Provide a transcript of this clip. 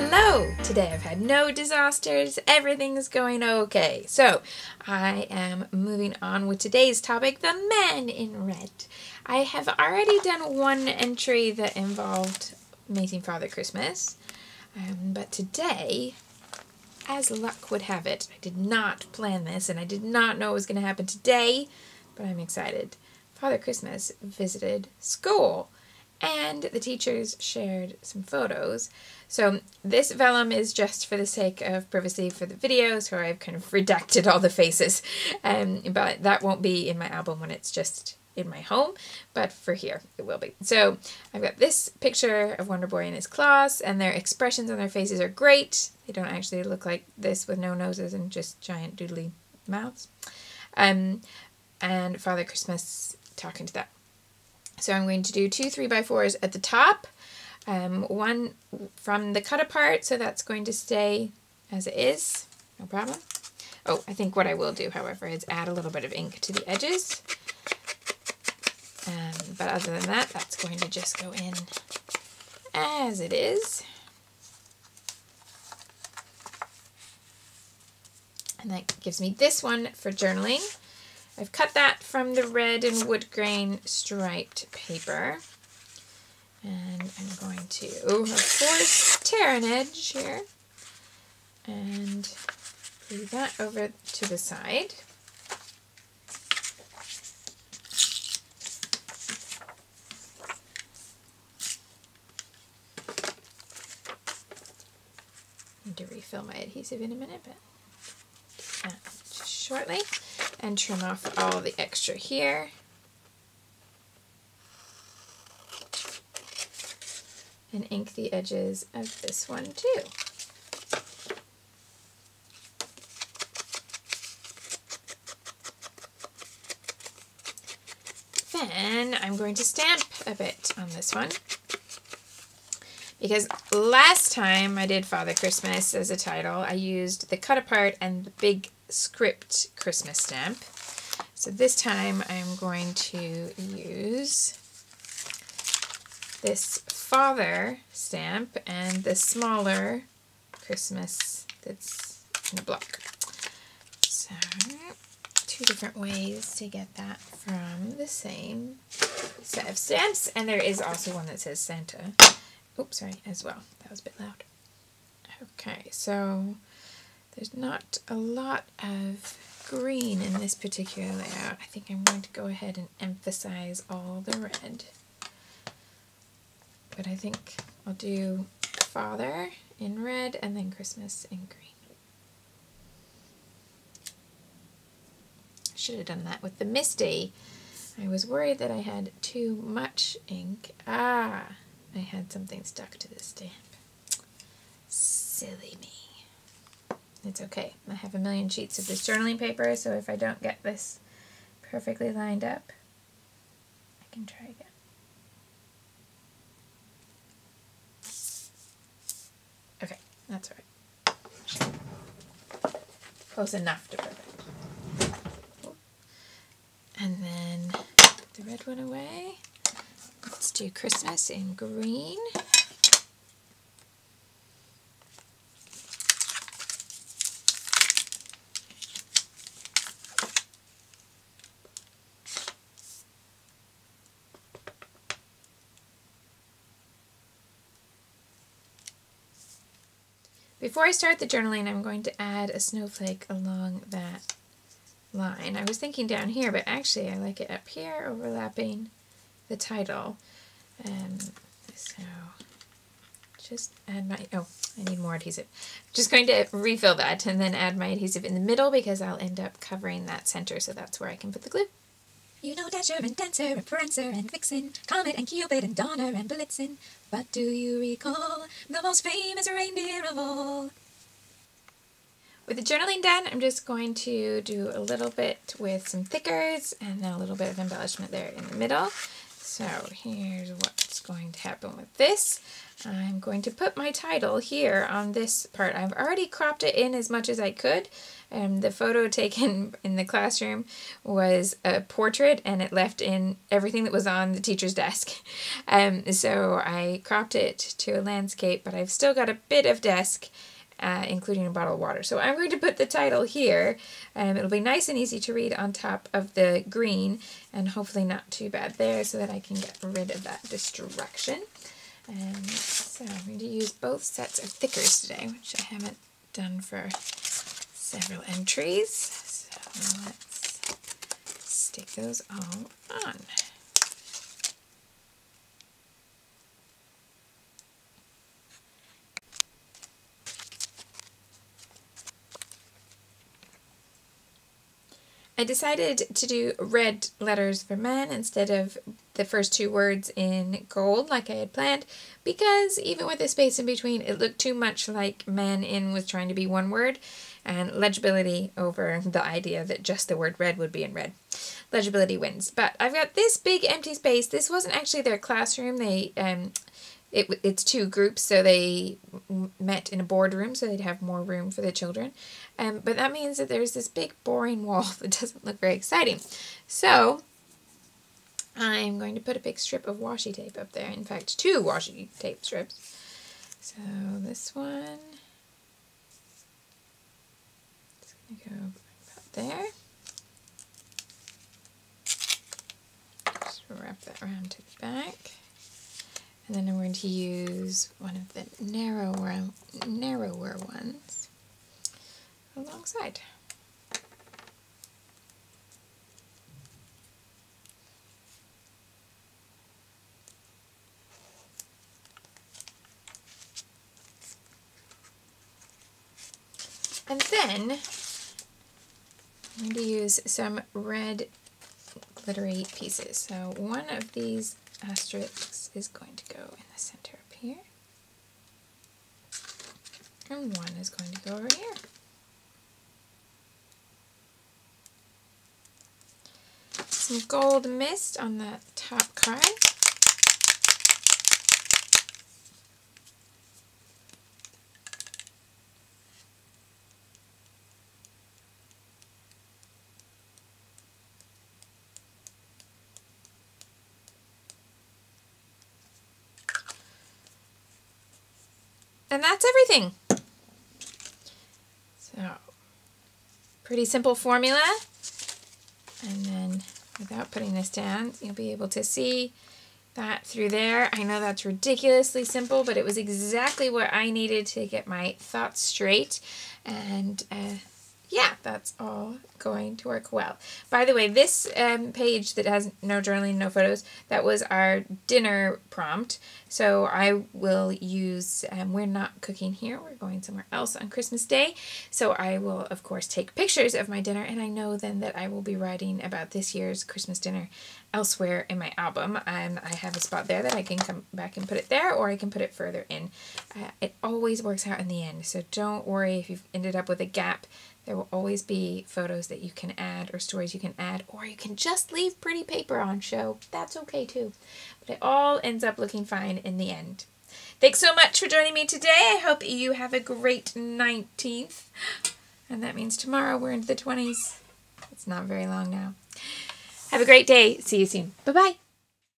Hello! Today I've had no disasters, everything's going okay. So, I am moving on with today's topic, the men in red. I have already done one entry that involved Amazing Father Christmas, but today, as luck would have it, I did not plan this and I did not know it was going to happen today, but I'm excited. Father Christmas visited school and the teachers shared some photos. So this vellum is just for the sake of privacy for the video, so I've kind of redacted all the faces, but that won't be in my album when it's just in my home, but for here it will be. So I've got this picture of Wonder Boy and his class, and their expressions on their faces are great. They don't actually look like this with no noses and just giant doodly mouths. And Father Christmas talking to that. So I'm going to do 2 3x4s at the top, one from the cut apart, so that's going to stay as it is, no problem. Oh, I think what I will do, however, is add a little bit of ink to the edges. But other than that, that's going to just go in as it is. And that gives me this one for journaling. I've cut that from the red and wood grain striped paper. And I'm going to, of course, tear an edge here. And leave that over to the side. I need to refill my adhesive in a minute, but do that just shortly. And trim off all the extra here. And ink the edges of this one too. Then I'm going to stamp a bit on this one, because last time I did Father Christmas as a title, I used the cut apart and the big script Christmas stamp. So this time I'm going to use this Father stamp and the smaller Christmas that's in a block. So 2 different ways to get that from the same set of stamps, and there is also one that says Santa. Oops, sorry, as well. That was a bit loud. Okay, so there's not a lot of green in this particular layout. I think I'm going to go ahead and emphasize all the red. But I think I'll do Father in red and then Christmas in green. I should have done that with the Misty. I was worried that I had too much ink. I had something stuck to this stamp. Silly me. It's okay. I have a million sheets of this journaling paper, so if I don't get this perfectly lined up, I can try again. Okay, that's all right. Close enough to perfect. And then the red one away. Let's do Christmas in green. Before I start the journaling, I'm going to add a snowflake along that line. I was thinking down here, but actually I like it up here, overlapping the title. So just add my, I need more adhesive. Just going to refill that and then add my adhesive in the middle, because I'll end up covering that center, so that's where I can put the glue. You know Dasher and Dancer and Prancer and Vixen, Comet and Cupid and Donner and Blitzen. But do you recall the most famous reindeer of all? With the journaling done, I'm just going to do a little bit with some thickers and then a little bit of embellishment there in the middle. So here's what's going to happen with this. I'm going to put my title here on this part. I've already cropped it in as much as I could. The photo taken in the classroom was a portrait, and it left in everything that was on the teacher's desk. So I cropped it to a landscape, but I've still got a bit of desk, including a bottle of water. So I'm going to put the title here. It'll be nice and easy to read on top of the green, and hopefully not too bad there, so that I can get rid of that distraction. So I'm going to use both sets of thickers today, which I haven't done for several entries. So let's stick those all on. I decided to do red letters for men instead of the first two words in gold like I had planned, because even with the space in between, it looked too much like man in was trying to be one word, and legibility over the idea that just the word red would be in red. Legibility wins. But I've got this big empty space. This wasn't actually their classroom. It's two groups, so they met in a boardroom, so they'd have more room for the children. But that means that there's this big boring wall that doesn't look very exciting. So I'm going to put a big strip of washi tape up there. In fact, two washi tape strips. So this one is going to go about there. Just wrap that around to the back. And then I'm going to use one of the narrower ones alongside. And then I'm going to use some red glittery pieces. So one of these asterisks is going to go in the center up here, and one is going to go over here. Some gold mist on the top card. And that's everything. So, pretty simple formula. And then, without putting this down, you'll be able to see that through there. I know that's ridiculously simple, but it was exactly what I needed to get my thoughts straight. And yeah, that's all going to work well. By the way, this page that has no journaling, no photos, that was our dinner prompt. So I will use, we're not cooking here, we're going somewhere else on Christmas Day. So I will, of course, take pictures of my dinner, and I know then that I will be writing about this year's Christmas dinner elsewhere in my album. I have a spot there that I can come back and put it there, or I can put it further in. It always works out in the end, so don't worry if you've ended up with a gap. There will always be photos that you can add or stories you can add, or you can just leave pretty paper on show. That's okay too. But it all ends up looking fine in the end. Thanks so much for joining me today. I hope you have a great 19th. And that means tomorrow we're into the 20s. It's not very long now. Have a great day. See you soon. Bye-bye.